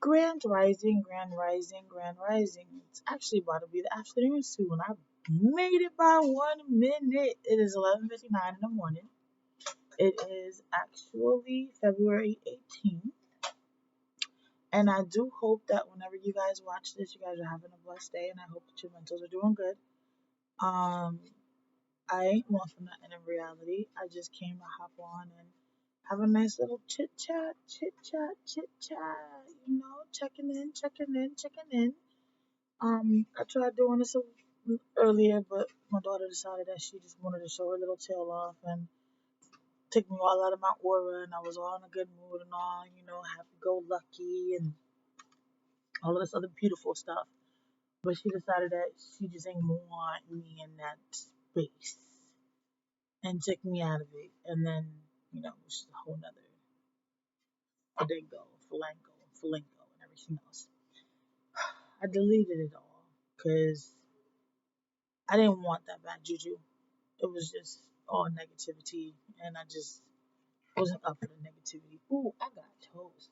Grand Rising, Grand Rising, Grand Rising. It's actually about to be the afternoon soon. I made it by 1 minute. It is 11:59 in the morning. It is actually February 18th. And I do hope that whenever you guys watch this, you guys are having a blessed day, and I hope that your mentals are doing good. I ain't one for nothing in reality. I just came to hop on and have a nice little chit chat, checking in. I tried doing this earlier, but my daughter decided that she just wanted to show her little tail off and took me all out of my aura, and I was all in a good mood and all, happy go lucky and all of this other beautiful stuff. But she decided that she just ain't want me in that space and took me out of it. And then, which is a whole nother Falengo, and everything else. I deleted it all because I didn't want that bad juju. It was just all negativity, and I just wasn't up for the negativity. Ooh, I got toast.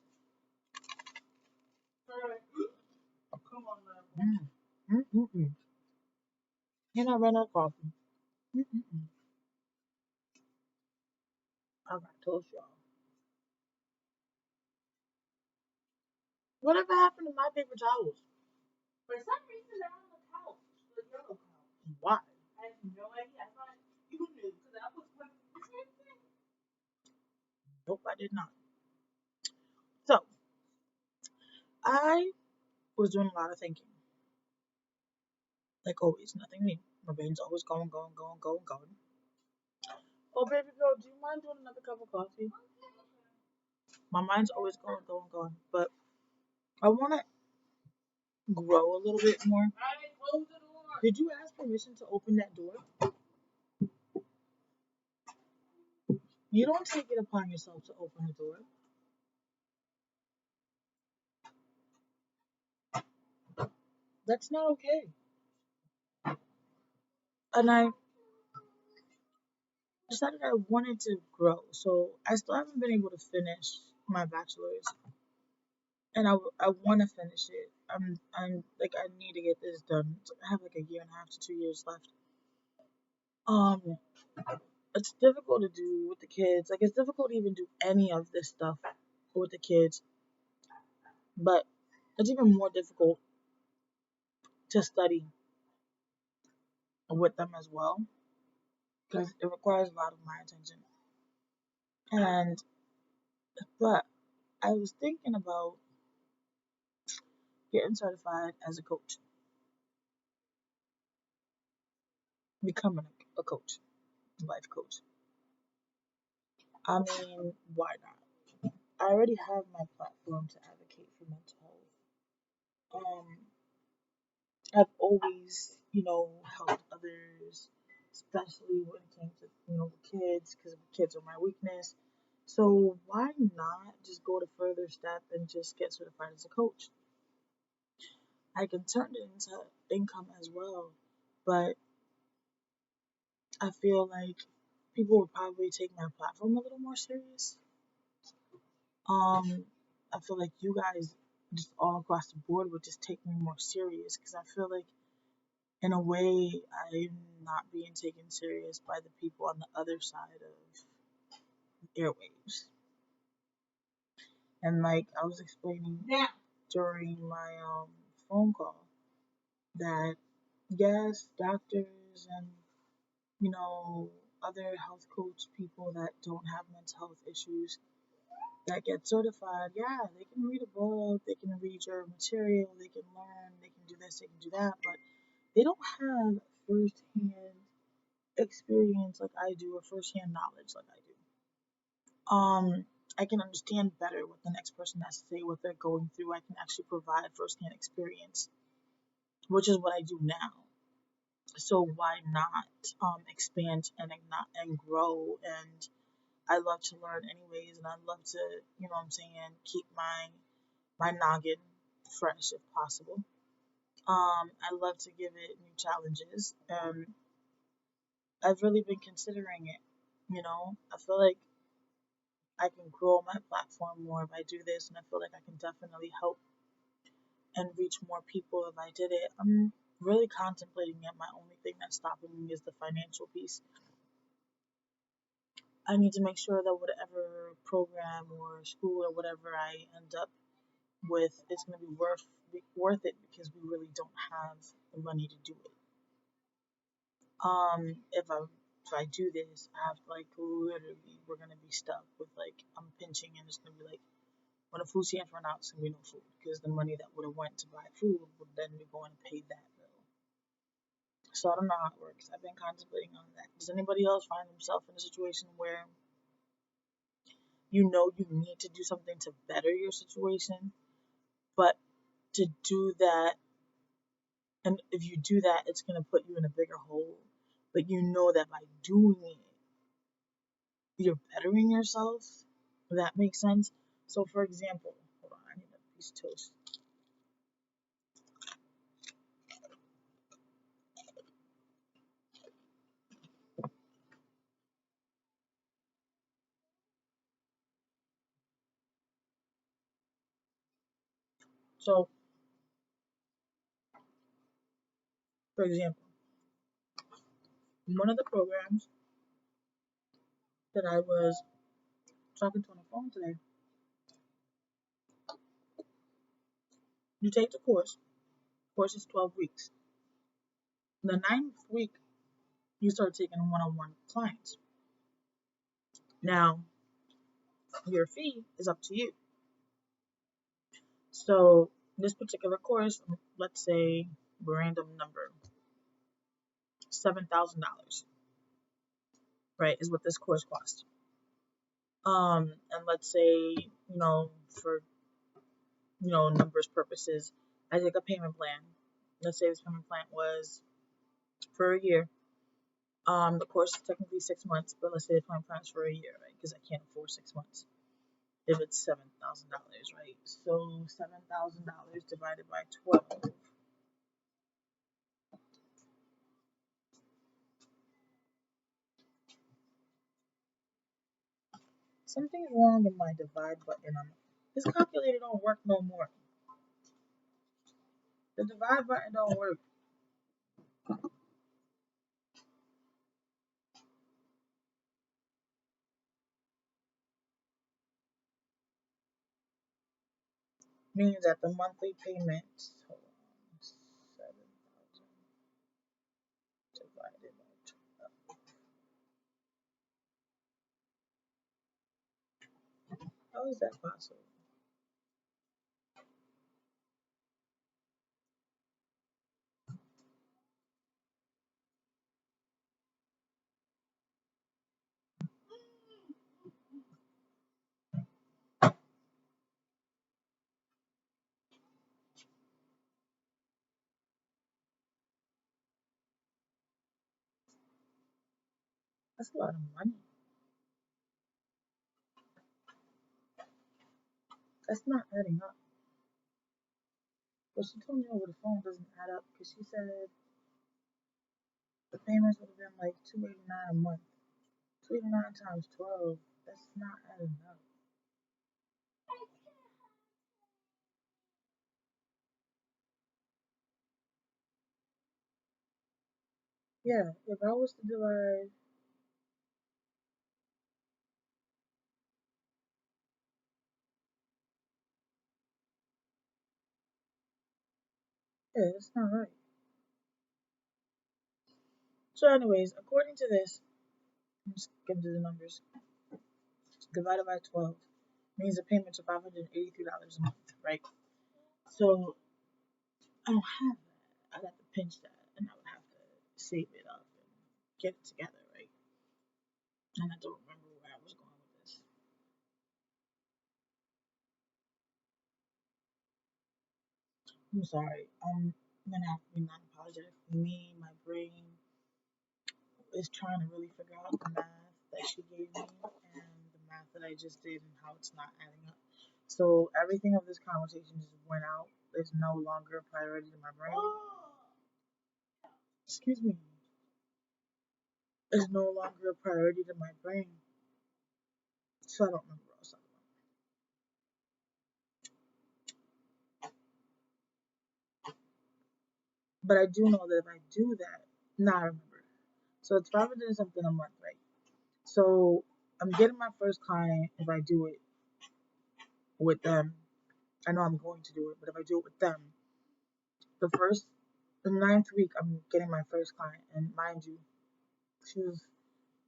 Come on now. And I ran out of coffee. I got toast, y'all. Whatever happened to my paper towels? For some reason, they're on the couch. The yellow couch. Why? I have no idea. I thought you knew because I was putting the same thing. Nope, I did not. So, I was doing a lot of thinking. Like always, nothing new. My brain's always going. Oh, baby girl, do you mind doing another cup of coffee? My mind's always going. But I want to grow a little bit more. Close the door. Did you ask permission to open that door? You don't take it upon yourself to open the door. That's not okay. And I decided I wanted to grow. So I still haven't been able to finish my bachelor's. And I want to finish it. I'm like, I need to get this done. I have like a year and a half to 2 years left. It's difficult to do with the kids. Like, it's difficult to even do any of this stuff with the kids. But it's even more difficult to study with them as well, because it requires a lot of my attention. But I was thinking about getting certified as a coach, becoming a coach, a life coach. I mean, why not? I already have my platform to advocate for mental health. I've always, helped others, especially when it came to, kids, because kids are my weakness. So why not just go the further step and just get certified as a coach? I can turn it into income as well, but I feel like people would probably take my platform a little more serious. I feel like you guys just all across the board would just take me more serious, because I feel like in a way I'm not being taken serious by the people on the other side of airwaves. And like I was explaining during my phone call, that yes, doctors and other health coach people that don't have mental health issues that get certified, yeah, they can read a book, they can read your material, they can learn, they can do this, they can do that, but they don't have first-hand experience like I do, or first-hand knowledge like I do. I can understand better what the next person has to say, what they're going through. I can actually provide first-hand experience, which is what I do now. So why not expand and grow? And I love to learn anyways, and I love to, keep my noggin fresh if possible. I love to give it new challenges, and I've really been considering it. I feel like I can grow my platform more if I do this, and I feel like I can definitely help and reach more people if I did it. I'm really contemplating it. My only thing that's stopping me is the financial piece. I need to make sure that whatever program or school or whatever I end up with is going to be worth it, because we really don't have the money to do it. If I do this, I have like literally we're gonna be stuck with like I'm pinching, and it's gonna be like when the food stamps run out, it's gonna be no food, because the money that would have went to buy food would then be going to pay that bill. So I don't know how it works. I've been contemplating on that. Does anybody else find themselves in a situation where you know you need to do something to better your situation, but to do that, and if you do that, it's going to put you in a bigger hole, but you know that by doing it, you're bettering yourself? Does that make sense? So, for example, hold on, I need a piece of toast. So, for example, in one of the programs that I was talking to on the phone today, you take the course. The course is 12 weeks. The 9th week, you start taking one-on-one clients. Now, your fee is up to you. So, this particular course, let's say random number, $7,000, right, is what this course costs. And let's say, for, numbers purposes, I take a payment plan. Let's say this payment plan was for a year. The course is technically 6 months, but let's say the payment plan is for a year, right? Because I can't afford 6 months if it's $7,000, right? So $7,000 divided by 12. Something's wrong in my divide button. This calculator don't work no more. The divide button don't work. Means that the monthly payments, hold on, 7,000 divided by 12. How is that possible? That's a lot of money. That's not adding up. But she told me over the phone doesn't add up, because she said the payments would have been like $289 a month. 289 times 12. That's not adding up. Yeah, if I was to divide, yeah, that's not right. So, anyways, according to this, I'm just gonna do the numbers. Divided by 12 means the payments are $583 a month, right? So I don't have that. I'd have to pinch that, and I would have to save it up and get it together, right? And I don't remember where I was going with this. I'm sorry. I'm gonna have to be non-apologetic. For me, my brain is trying to really figure out the math that she gave me and the math that I just did and how it's not adding up. So everything of this conversation just went out. It's no longer a priority to my brain. Excuse me. It's no longer a priority to my brain. So I don't remember what I was talking But I do know that if I do that, now I remember. So it's 500 and something a month, right? So I'm getting my first client if I do it with them. I know I'm going to do it, but if I do it with them, the ninth week, I'm getting my first client, and mind you, she was,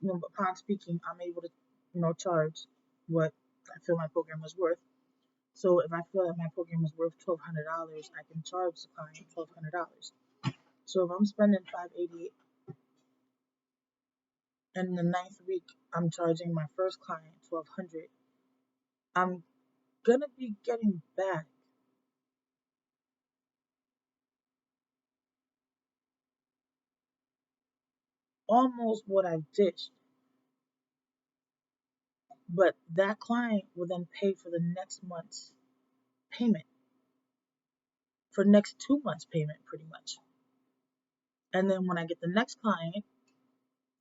upon speaking, I'm able to, charge what I feel my program is worth. So if I feel that my program is worth $1,200, I can charge the client $1,200. So if I'm spending $588, and in the ninth week I'm charging my first client $1,200, I'm gonna be getting back almost what I've ditched. But that client will then pay for the next month's payment, for next 2 months' payment, pretty much. And then when I get the next client,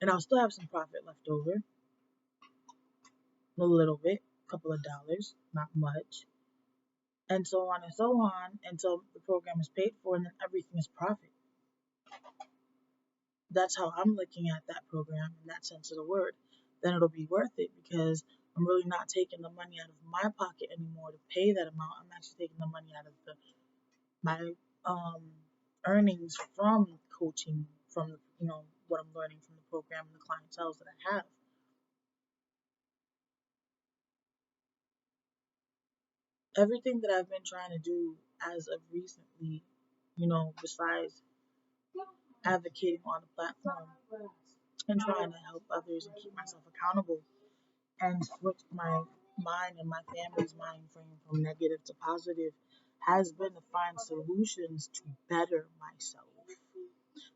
and I'll still have some profit left over, a little bit, a couple of dollars, not much, and so on until the program is paid for, and then everything is profit. That's how I'm looking at that program in that sense of the word. Then it'll be worth it because I'm really not taking the money out of my pocket anymore to pay that amount. I'm actually taking the money out of my earnings from coaching, from what I'm learning from the program and the clientele that I have. Everything that I've been trying to do as of recently, besides advocating on the platform and trying to help others and keep myself accountable and switch my mind and my family's mind frame from negative to positive, has been to find solutions to better myself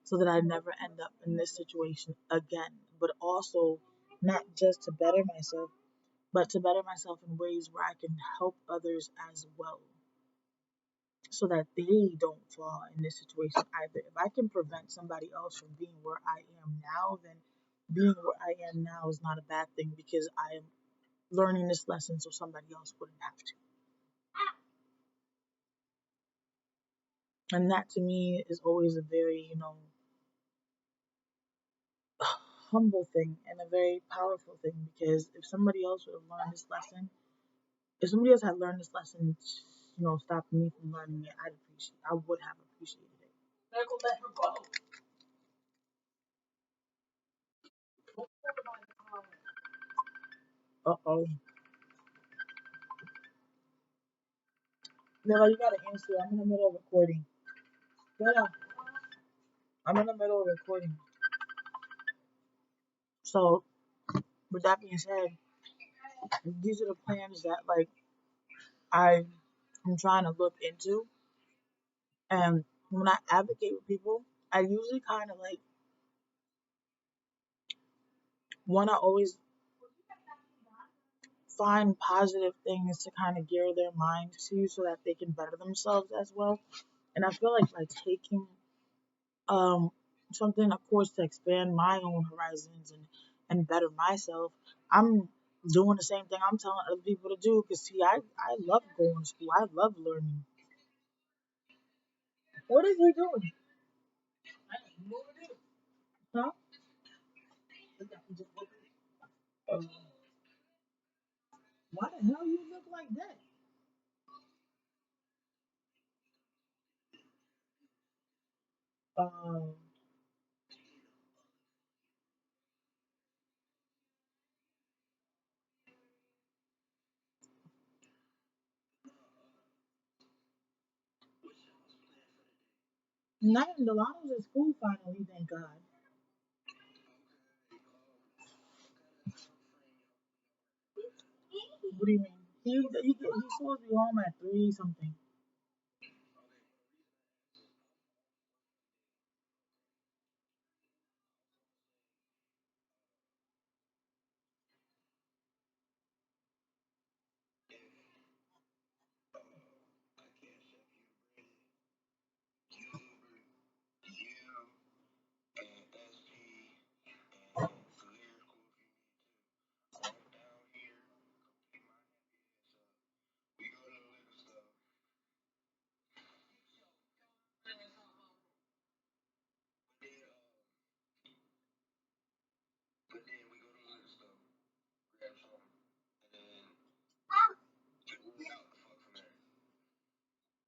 so that I never end up in this situation again. But also, not just to better myself, but to better myself in ways where I can help others as well, so that they don't fall in this situation either. If I can prevent somebody else from being where I am now, then being where I am now is not a bad thing because I am learning this lesson so somebody else wouldn't have to. And that to me is always a very, humble thing and a very powerful thing, because if somebody else would have learned this lesson, if somebody else had learned this lesson, stopping me from learning it, I would have appreciated it. Uh-oh. No, you gotta answer. I'm in the middle of recording. Yeah, I'm in the middle of recording. So, with that being said, these are the plans that I'm trying to look into. And when I advocate with people, I usually kind of want to always find positive things to kind of gear their minds to so that they can better themselves as well. And I feel like by taking um something, of course, to expand my own horizons and better myself, I'm doing the same thing I'm telling other people to do. Because see, I love going to school. I love learning. What is he doing? Huh? Um, why the hell you look like that? Um, Not Delano's at school finally, thank God. What do you mean? He's supposed to be home at 3 something.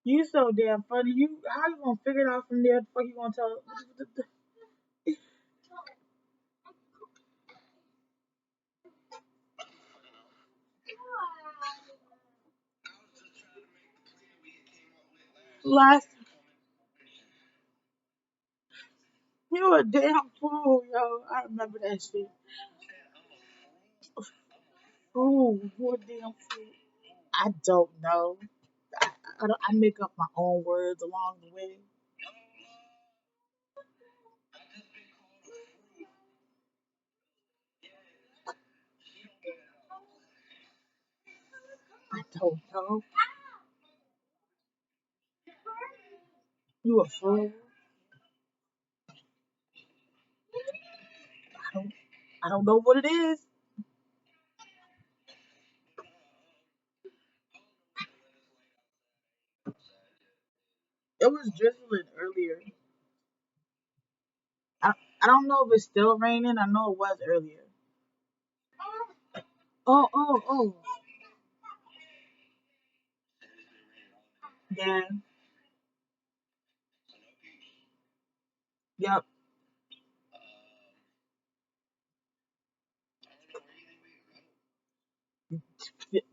You so damn funny. How you gonna figure it out from there? The fuck you gonna tell? Last, you a damn fool, yo. I remember that shit. Fool, you a damn fool. I don't know. I make up my own words along the way. I don't know. You a fool. I don't. I don't know what it is. It was drizzling earlier. I, I don't know if it's still raining. I know it was earlier. Oh, oh, oh. Yeah. Yep.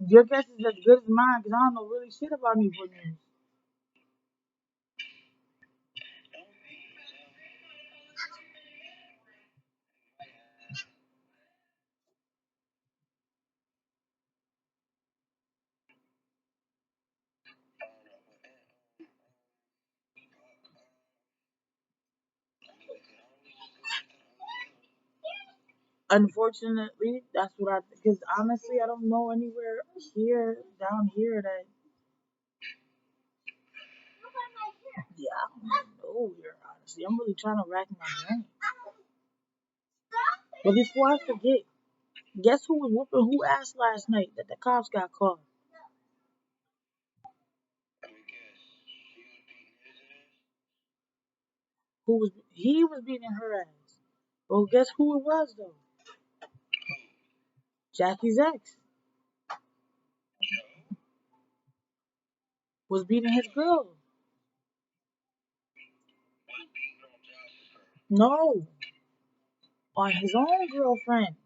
Your guess is as good as mine because I don't know really shit about Newport News. Unfortunately, that's what I. Because honestly, I don't know anywhere here down here that. Yeah, I don't know here. Honestly, I'm really trying to rack my brain. But before I forget, guess who was whooping who ass last night that the cops got caught? Who was he was beating her ass? Well, guess who it was though? Jackie's ex was beating his girl. No, on his own girlfriend.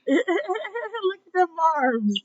Look at them arms.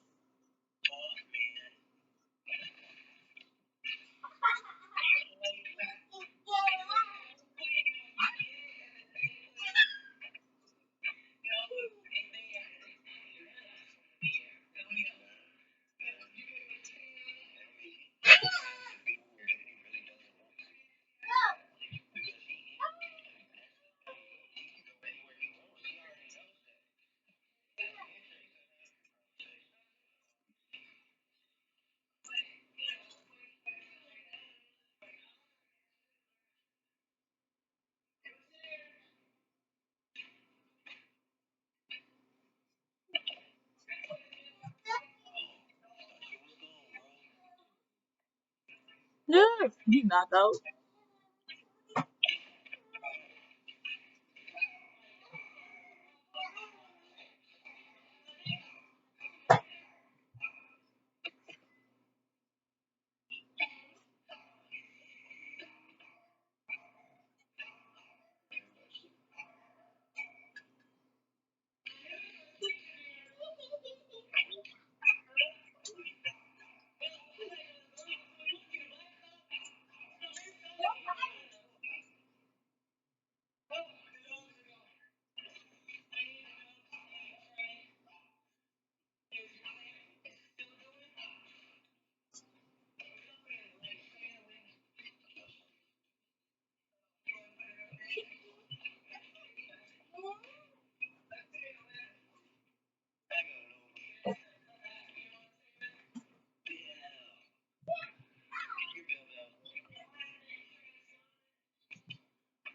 Yeah, he knocked out.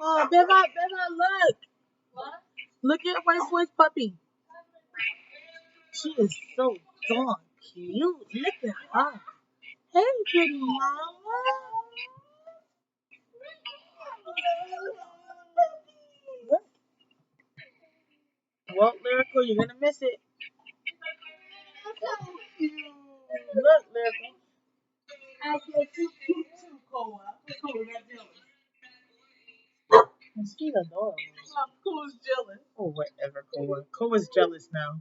Oh, Beba, look. What? Look at White Boy's puppy. She is so darn cute. Look at her. Hey, pretty mama. Look. Well, Lyrical, you're gonna miss it. Look, Lyrical. I get too cute too, Koa. Koa got jealous. And she's adorable. Koa's jealous. Oh, whatever, Koa. Koa's jealous now.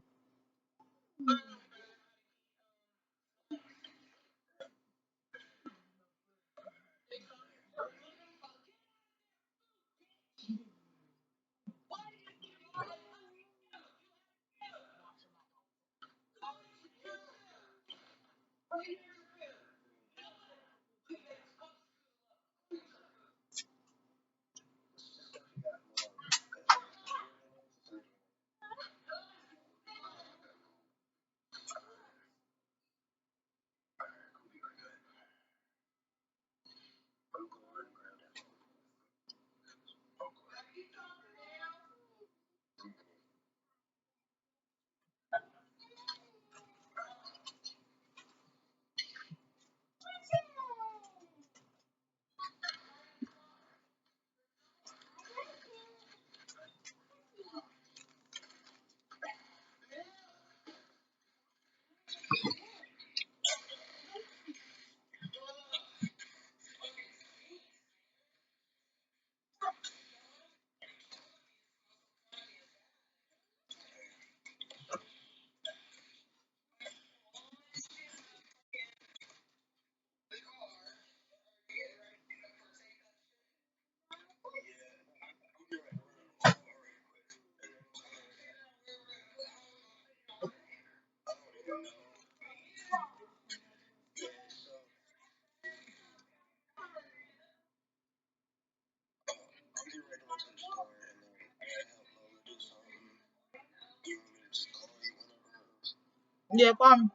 Yeah, Mom.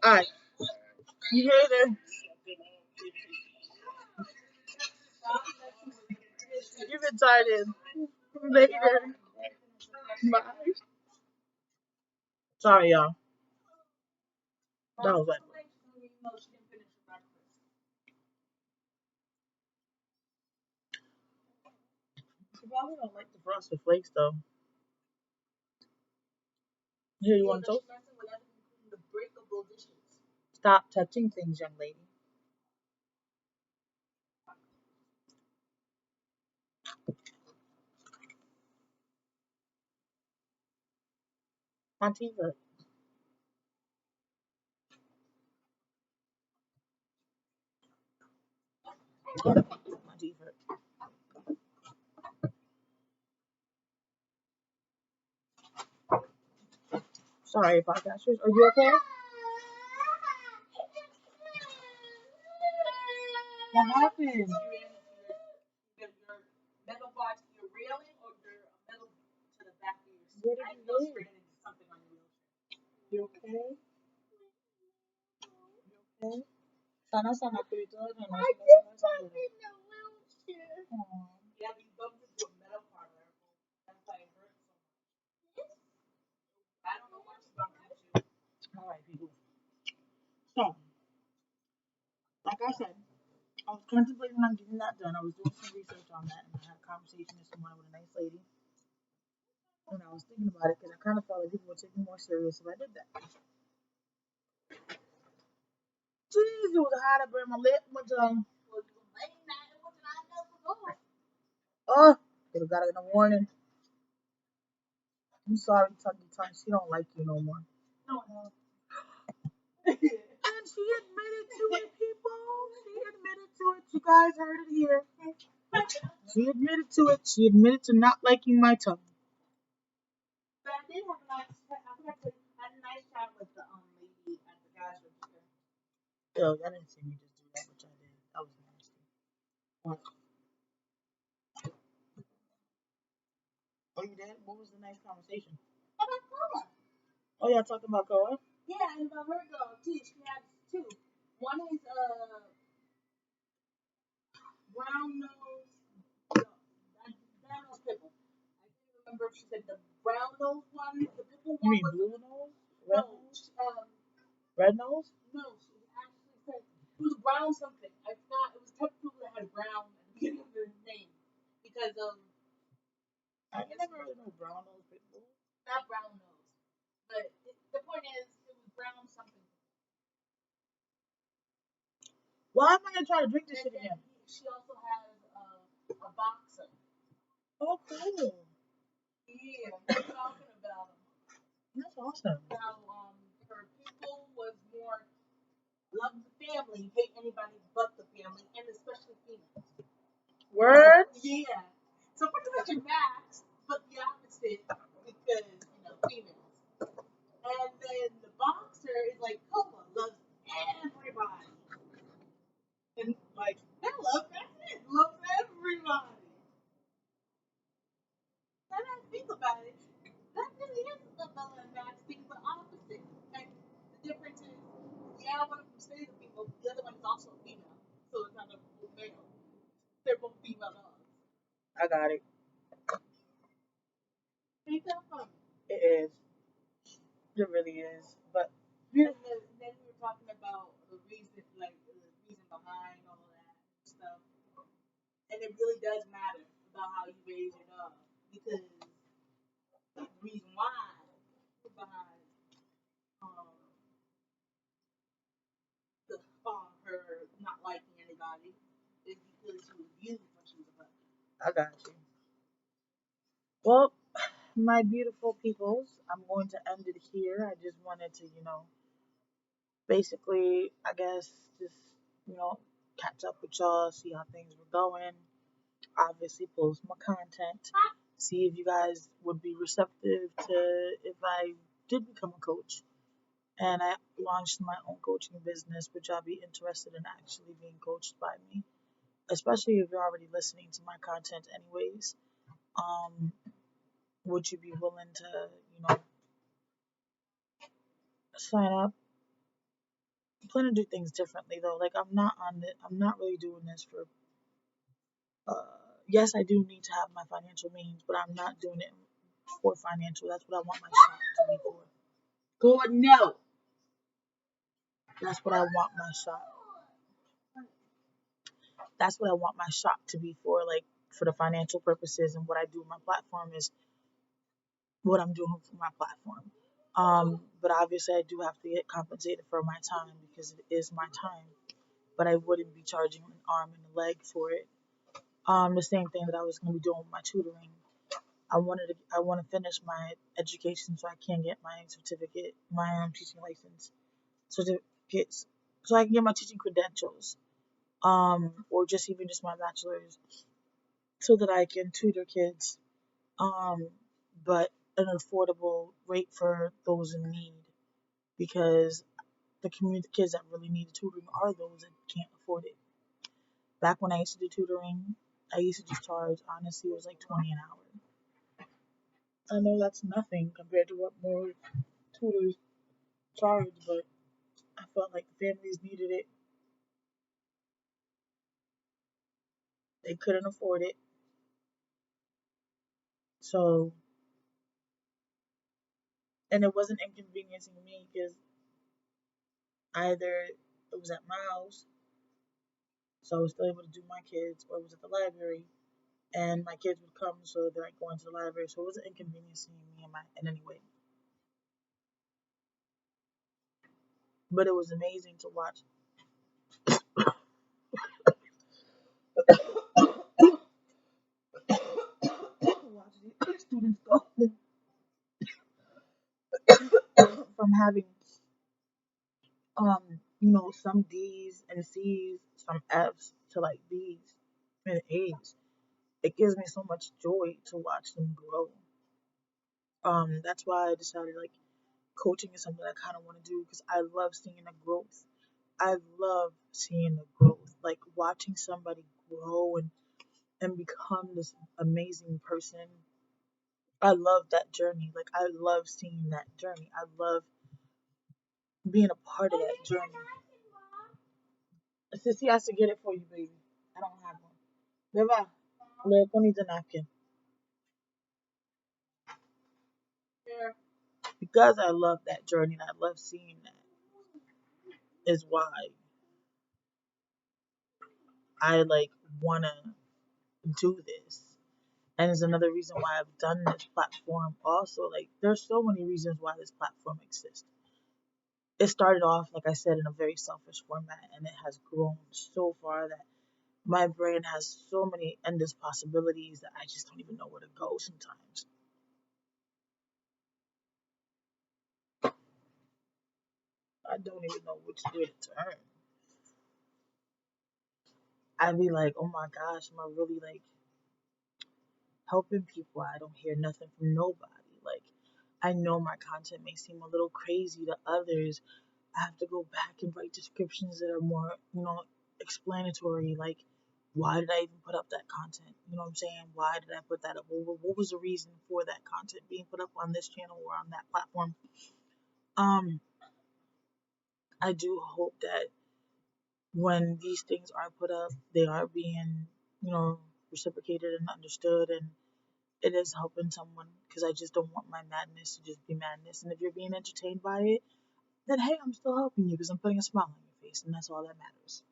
Alright. You hear it? You've been tired. Later. Bye. Sorry, y'all. That was like. She probably don't like the frosted flakes though. Here, you want to toast? Stop touching things, young lady. My teeth hurt. My teeth hurt. Sorry, podcasters. Are you okay? What happened? Where did you live? You okay? You okay? Sana sana kuito na sana sana sana. All right, people. So, like I said, I was contemplating on getting that done. I was doing some research on that, and I had a conversation this morning with a nice lady. And I was thinking about it because I kind of felt like people would take me more serious if I did that. Jeez, it was hot. I burned my lip one time. Oh, could have got it in the warning. I'm sorry, Tuggy Tongue. She don't like you no more. No. And she admitted to it, people. She admitted to it. You guys heard it here. She admitted to it. She admitted to not liking my tongue. But I did have a nice chat with the lady at the gas register. Yo, y'all didn't see me just do that, which I did. That was nasty. What? Oh, you did? What was the nice conversation? About Koa. Oh, y'all talking about Koa? Yeah, and about her dog too. She has two. One is brown nose. She said the brown nose one, the pimple You one. mean blue nose? Red nose? Red nose? No, she actually said it was brown something. I forgot. It was type of people that had brown at the beginning of their name because I never really know brown nose people. not brown nose, but the point is it was brown something. Why am I gonna try to drink this And shit again? she also has a boxer. Oh, cool. Yeah, we're talking about him. That's awesome. How her people was more love the family, hate anybody but the family, and especially females. Words? Yeah. So pretty much a Max, but the opposite because females. And then the boxer is like Cola, loves everybody. And like Bella, that's it, loves everybody. And I think about it, that really is the Bella and Max thing, the opposite. And the difference is, yeah, one of them stays with people, the other one is also a female. So it's not a male. They're both female dogs. I got it. Ain't that funny? It is. It really is. But then we were talking about the reason behind all of that stuff. And it really does matter about how you raise your dog. Because the reason why behind her not liking anybody is because she was abused when she was a puppy. I got you. Well, my beautiful peoples, I'm going to end it here. I just wanted to, basically, I guess, just, catch up with y'all, see how things were going. Obviously, post more content. See if you guys would be receptive to if I did become a coach and I launched my own coaching business. Would y'all be interested in actually being coached by me? Especially if you're already listening to my content, anyways. Would you be willing to, sign up? I plan to do things differently though. Like I'm not really doing this for. Yes, I do need to have my financial means, but I'm not doing it for financial. That's what I want my shop to be for. God, no. That's what I want my shop. That's what I want my shop to be for, like for the financial purposes. And what I do on my platform is what I'm doing for my platform. But obviously, I do have to get compensated for my time because it is my time. But I wouldn't be charging an arm and a leg for it. The same thing that I was going to be doing with my tutoring. I want to finish my education so I can get my certificate, my teaching license certificates, so I can get my teaching credentials, or just my bachelor's, so that I can tutor kids, but an affordable rate for those in need, because the community kids that really need tutoring are those that can't afford it. Back when I used to do tutoring, I used to just charge, honestly, it was like $20 an hour. I know that's nothing compared to what more tutors charge, but I felt like the families needed it. They couldn't afford it. So, and it wasn't inconveniencing me because either it was at my house, so I was still able to do my kids, or it was at the library, and my kids would come, so they're like going to the library, so it wasn't inconveniencing me in any way. But it was amazing to watch. Watch these students go from having some D's and C's, some F's to like B's and A's. It gives me so much joy to watch them grow. That's why I decided like coaching is something I kind of want to do because I love seeing the growth. I love seeing the growth, like watching somebody grow and become this amazing person. I love that journey. Like I love seeing that journey. I love being a part of that journey. Sissy has to get it for you, baby. I don't have one. Beba, Lepo needs a napkin. because I love that journey and I love seeing that is why I like wanna do this. And it's another reason why I've done this platform also. Like there's so many reasons why this platform exists. It started off, like I said, in a very selfish format and it has grown so far that my brain has so many endless possibilities that I just don't even know where to go sometimes. I don't even know which way to turn. I'd be like, oh my gosh, am I really like helping people? I don't hear nothing from nobody. Like, I know my content may seem a little crazy to others. I have to go back and write descriptions that are more, explanatory. Like, why did I even put up that content? You know what I'm saying? Why did I put that up? What was the reason for that content being put up on this channel or on that platform? Um, I do hope that when these things are put up, they are being, reciprocated and understood, and it is helping someone because I just don't want my madness to just be madness. And if you're being entertained by it, then hey, I'm still helping you because I'm putting a smile on your face, and that's all that matters.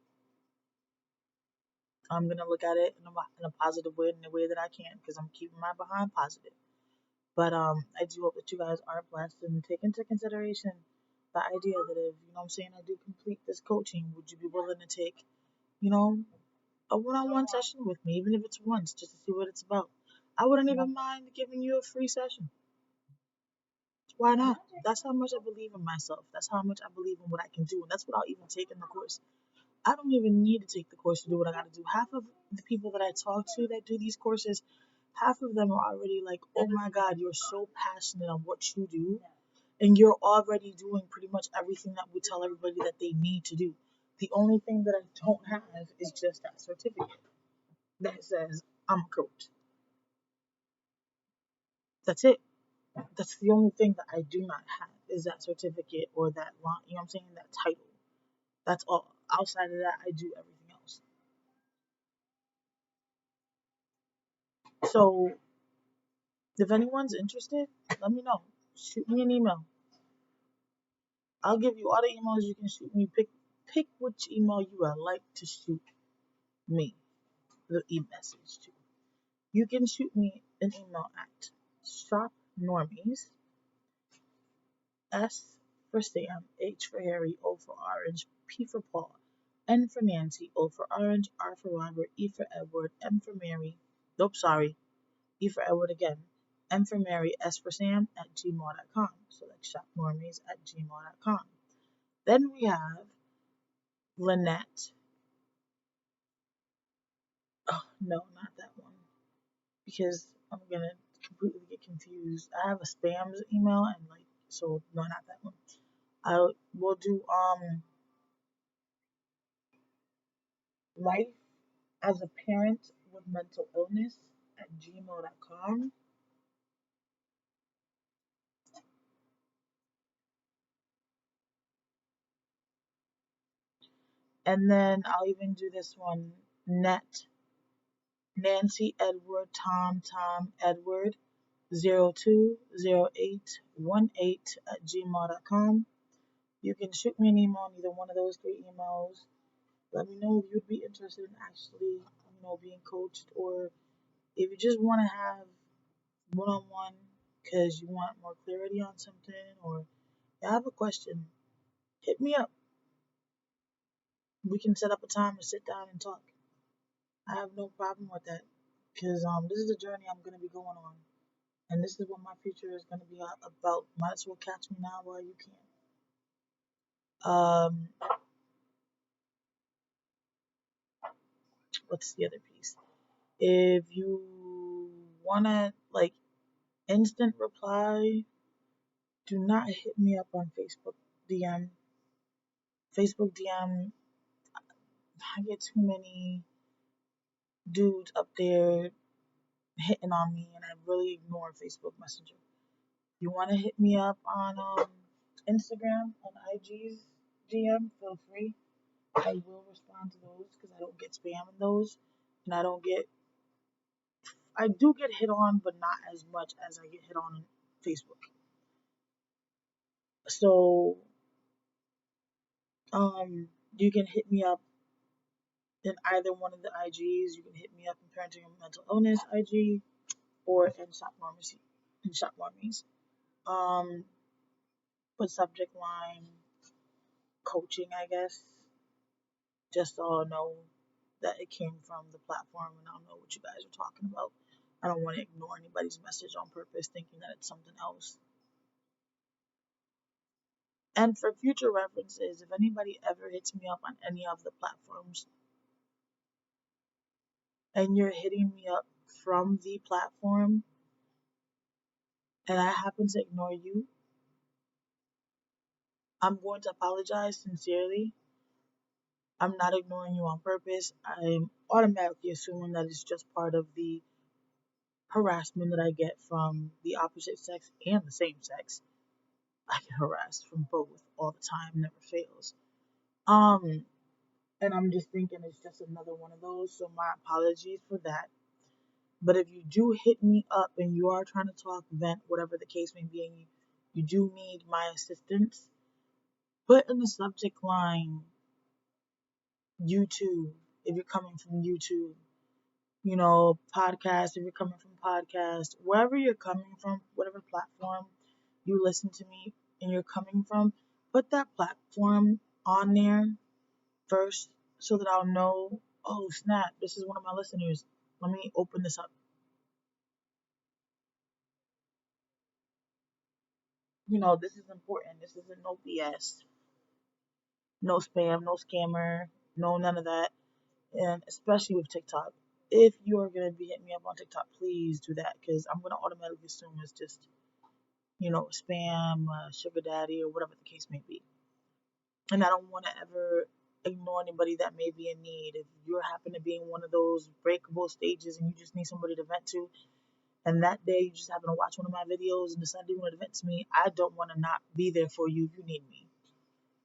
I'm gonna look at it in a positive way, in the way that I can, because I'm keeping my behind positive. But I do hope that you guys are blessed and take into consideration the idea that if I'm saying, I do complete this coaching, would you be willing to take, you know, a one-on-one session with me, even if it's once, just to see what it's about? I wouldn't even mind giving you a free session. Why not? That's how much I believe in myself. That's how much I believe in what I can do, and that's without even taking the course. I don't even need to take the course to do what I got to do. Half of the people that I talk to that do these courses, half of them are already like, oh my God, you're so passionate on what you do. And you're already doing pretty much everything that we tell everybody that they need to do. The only thing that I don't have is just that certificate that says I'm a coach. That's it. That's the only thing that I do not have is that certificate or that line, you know what I'm saying? That title. That's all. Outside of that, I do everything else. So if anyone's interested, let me know. Shoot me an email. I'll give you all the emails you can shoot me. Pick which email you would like to shoot me the e-message to. You can shoot me an email at Shopnormees, S for Sam, H for Harry, O for Orange, P for Paul, N for Nancy, O for Orange, R for Robert, E for Edward, M for Mary. Nope, sorry. E for Edward again. M for Mary, S for Sam at gmail.com. So that's shopnormees at gmail.com. Then we have Lynette. Oh, no, not that one. Because I'm going to completely get confused. I have a spam email and so no, not that one. I will do life as a parent with mental illness at gmail.com. And then I'll even do this one, net Nancy Edward Tom Edward 020818 at gmail.com. You can shoot me an email on either one of those three emails. Let me know if you'd be interested in actually, being coached, or if you just want to have one-on-one because you want more clarity on something, or you have a question, hit me up. We can set up a time to sit down and talk. I have no problem with that because this is a journey I'm going to be going on. And this is what my future is going to be about. Might as well catch me now while you can. What's the other piece? If you want to, instant reply, do not hit me up on Facebook DM. Facebook DM, I get too many dudes up there hitting on me, and I really ignore Facebook Messenger. You want to hit me up on Instagram, on IG's DM, feel free. I will respond to those because I don't get spam in those, and I do get hit on, but not as much as I get hit on Facebook. So, you can hit me up in either one of the IGs. You can hit me up in Parenting with Mental Illness IG or in Shopnormees. In Shopnormees. Um, put subject line coaching, I guess, just so I'll know that it came from the platform and I'll know what you guys are talking about. I don't want to ignore anybody's message on purpose thinking that it's something else. And for future references, if anybody ever hits me up on any of the platforms and you're hitting me up from the platform and I happen to ignore you, I'm going to apologize sincerely. I'm not ignoring you on purpose. I'm automatically assuming that it's just part of the harassment that I get from the opposite sex and the same sex. I get harassed from both all the time, never fails. Um, and I'm just thinking it's just another one of those, so my apologies for that. But if you do hit me up and you are trying to talk, vent, whatever the case may be, and you do need my assistance, put in the subject line YouTube if you're coming from YouTube. Podcast if you're coming from podcast, wherever you're coming from, whatever platform you listen to me and you're coming from, put that platform on there first so that I'll know, oh snap, this is one of my listeners. Let me open this up. This is important. This isn't no BS, no spam, no scammer, no none of that. And especially with TikTok. If you're going to be hitting me up on TikTok, please do that because I'm going to automatically assume it's just spam, sugar daddy, or whatever the case may be. And I don't want to ever ignore anybody that may be in need. If you happen to be in one of those breakable stages and you just need somebody to vent to, and that day you just happen to watch one of my videos and decide you want to vent to me, I don't want to not be there for you if you need me.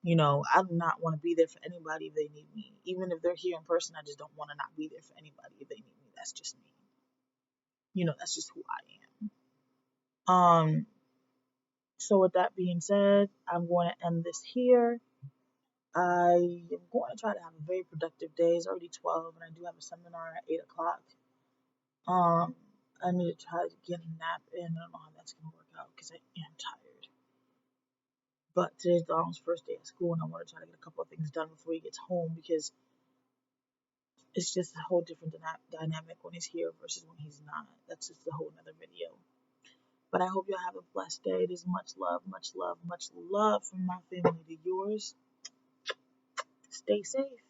I do not want to be there for anybody if they need me. Even if they're here in person, I just don't want to not be there for anybody if they need me. That's just me. That's just who I am. So with that being said, I'm going to end this here. I am going to try to have a very productive day. It's already 12 and I do have a seminar at 8 o'clock. I need to try to get a nap in. I don't know how that's going to work out because I am tired. But today's Donald's first day at school and I want to try to get a couple of things done before he gets home because it's just a whole different dynamic when he's here versus when he's not. That's just a whole nother video. But I hope you'll have a blessed day. There's much love, much love, much love from my family to yours. Stay safe.